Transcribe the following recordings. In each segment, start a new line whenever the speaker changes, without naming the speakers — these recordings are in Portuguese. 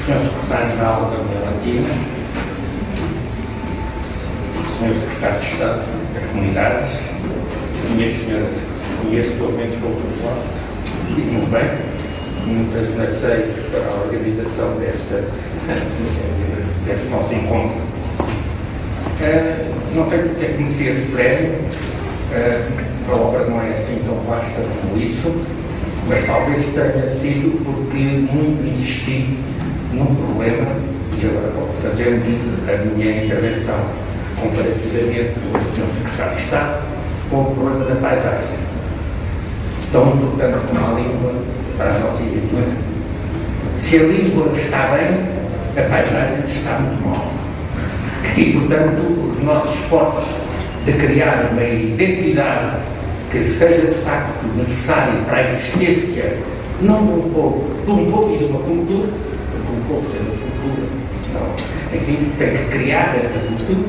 Sr. Secretário-Geral da União Latina, Sr. Secretário de Estado das Comunidades, minhas senhoras, conheço pelo menos pelo telefone, digo muito bem, muitas nascei para a organização deste nosso encontro. Não sei porque é que conheci este prémio, a obra não é assim tão vasta como isso, mas talvez tenha sido porque muito insisti num problema, e agora vou fazer a minha intervenção comparativamente com o Sr. Secretário de Estado, com o problema da paisagem. Tão importante como a língua para a nossa identidade. Se a língua está bem, a paisagem está muito mal. E, portanto, os nossos esforços de criar uma identidade que seja de facto necessária para a existência, não de um povo e de uma cultura, porque um povo sem uma cultura, não. Enfim, tem que criar essa cultura,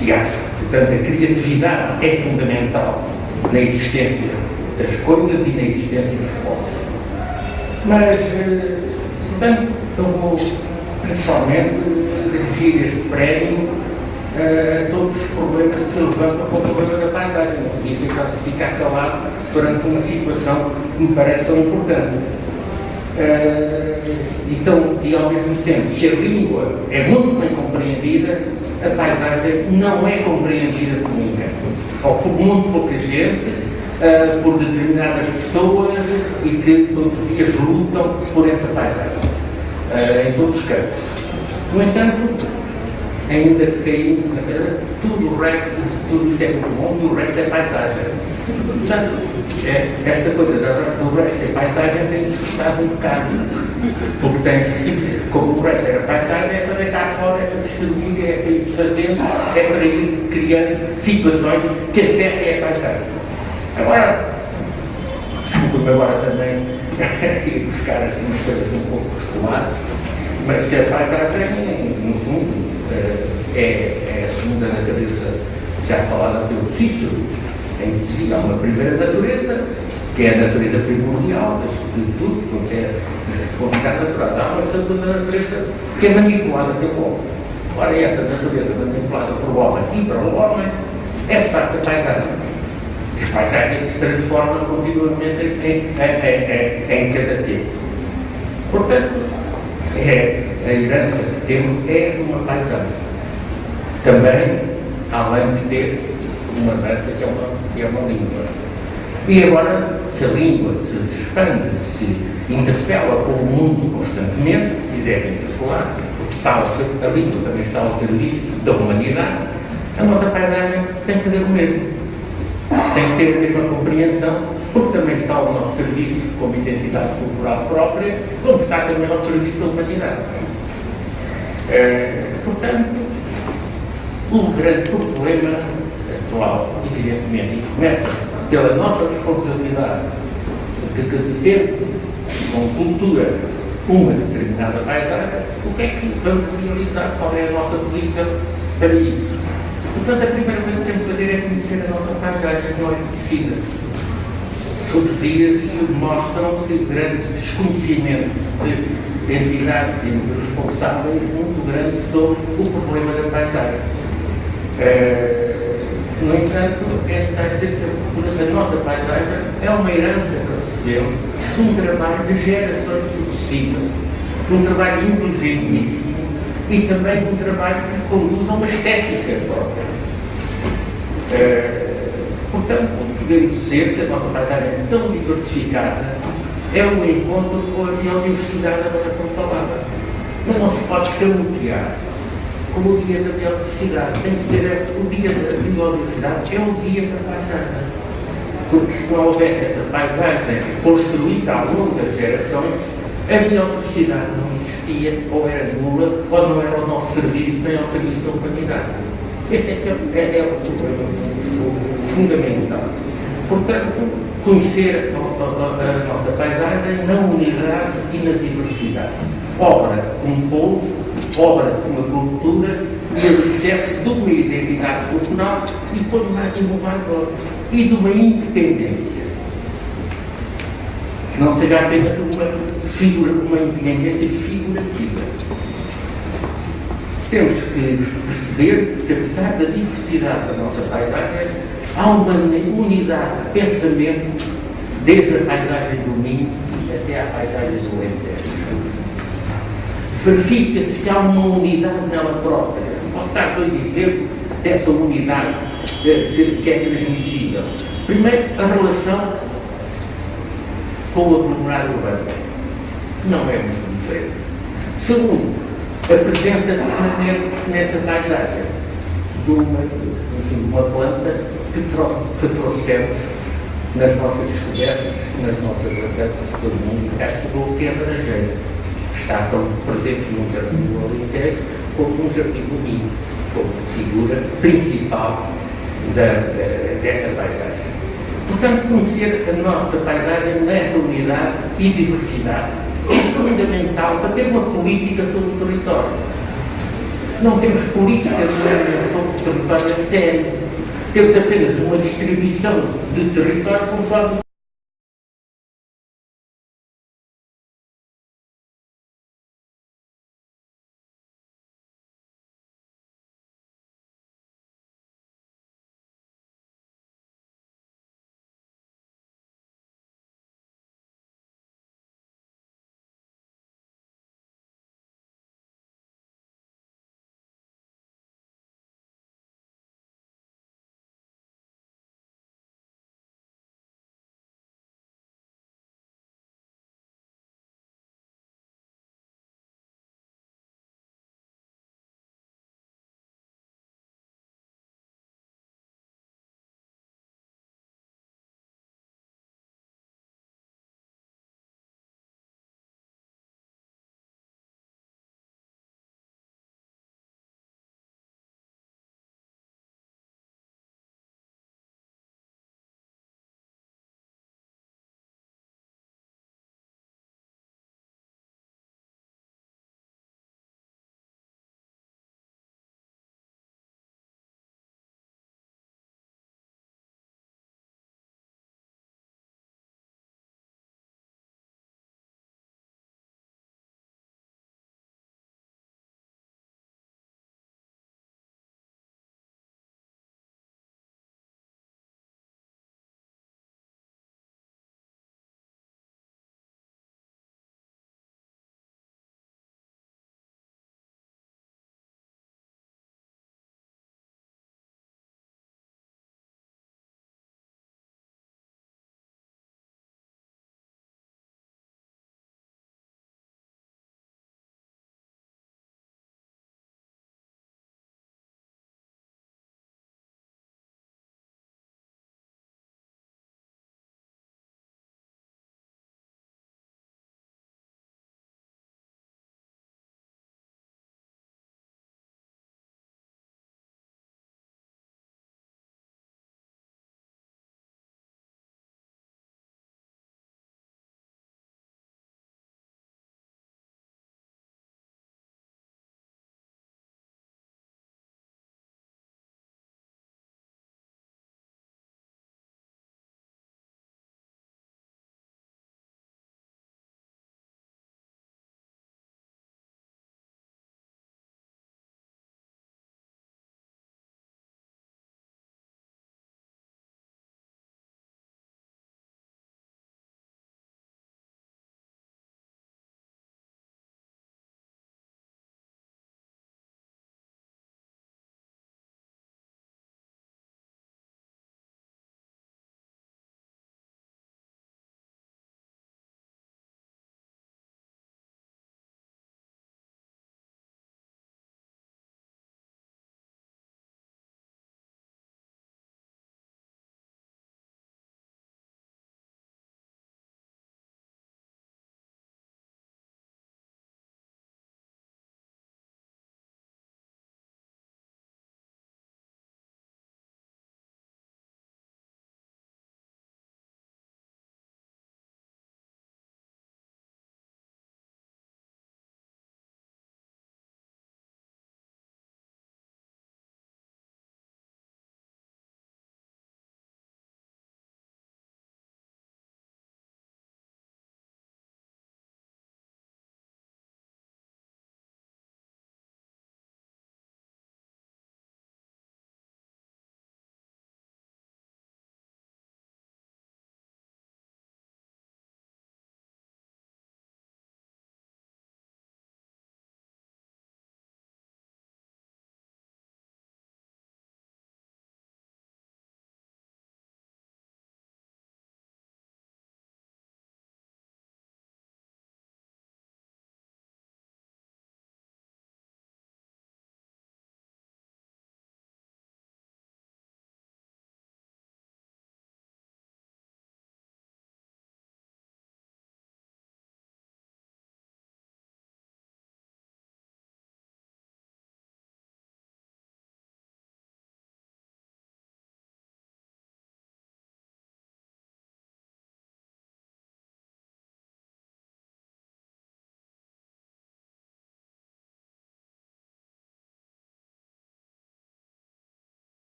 e acho que, portanto, a criatividade é fundamental na existência das coisas e na existência dos povos. Mas, portanto, eu vou principalmente dirigir este prémio a todos os problemas que se levantam com o problema da paisagem. Não podia ficar calado durante uma situação que me parece tão importante. Então, e ao mesmo tempo, se a língua é muito bem compreendida, a paisagem não é compreendida por ninguém. Ou por muito pouca gente, por determinadas pessoas e que todos os dias lutam por essa paisagem, em todos os campos. No entanto, ainda que caímos na terra, tudo o resto, tudo isto é muito bom e o resto é paisagem. Portanto, esta coisa do resto é paisagem tem-nos custado um bocado, porque tem-se, como o resto era paisagem, é para deitar fora, é para distribuir, é para ir fazendo, é para ir criando situações que afetem a paisagem. Agora, desculpa-me agora também ir buscar assim umas coisas um pouco escolares, mas que a paisagem, no fundo, é a segunda natureza já falada pelo Cícero, em que dizia, há uma primeira natureza, que é a natureza primordial de tudo, que é considerada natural. Há uma segunda natureza que é manipulada pelo homem. Ora, essa natureza manipulada pelo homem e pelo homem é, de facto, a paisagem. A paisagem se transforma continuamente em cada tempo. Portanto, a herança que temos é de uma paisagem. Também, além de ter uma herança que é uma língua. E agora, se a língua se expande, se interpela com o mundo constantemente, e deve interpelar, porque a língua também está ao serviço da humanidade, a nossa paisagem tem que fazer o mesmo. Tem que ter a mesma compreensão, porque também está ao nosso serviço como identidade cultural própria, como está também ao serviço da humanidade. Portanto, o grande problema atual, evidentemente, e começa pela nossa responsabilidade de ter com cultura uma determinada paisagem, o que é que vamos realizar, qual é a nossa posição para isso. Portanto, a primeira coisa que temos de fazer é conhecer a nossa paisagem que não é conhecida. Todos os dias mostram que grandes desconhecimentos de entidades e de responsáveis muito grandes sobre o problema da paisagem. No entanto, é necessário dizer que a nossa paisagem é uma herança que recebemos de um trabalho de gerações sucessivas, de um trabalho inteligentíssimo e também de um trabalho que conduz a uma estética própria. Portanto, podemos dizer que a nossa paisagem é tão diversificada, é um encontro com a biodiversidade agora tão falada. Mas não se pode escamotear como o dia da biodiversidade. Tem que ser o dia da biodiversidade, é o dia da paisagem. Porque se não houvesse essa paisagem construída ao longo das gerações, a biodiversidade não existia, ou era nula, ou não era ao nosso serviço, nem ao serviço da humanidade. Este é o problema fundamental. Portanto, conhecer a nossa paisagem na unidade e na diversidade. Obra como povo, obra como cultura e alicerce de uma identidade cultural e, por mais valor, e de uma independência. Que não seja apenas uma independência figurativa. temos que perceber que, apesar da diversidade da nossa paisagem, há uma unidade de pensamento desde a paisagem do Minho até à paisagem do Alentejo. Verifica-se que há uma unidade nela própria. Posso dar 2 exemplos dessa unidade que é transmissível. Primeiro, a relação com o aglomerado urbano. Não é muito diferente. Segundo, a presença nessa paisagem de uma planta que trouxemos nas nossas descobertas, nas nossas andanças pelo mundo, e cá chegou que é a laranjeira, que está tão presente num jardim do Alentejo como num jardim do Minho, como figura principal dessa paisagem. Portanto, conhecer a nossa paisagem nessa unidade e diversidade é fundamental para ter uma política sobre o território. Não temos política sobre o território a sério. Temos apenas uma distribuição de território conforme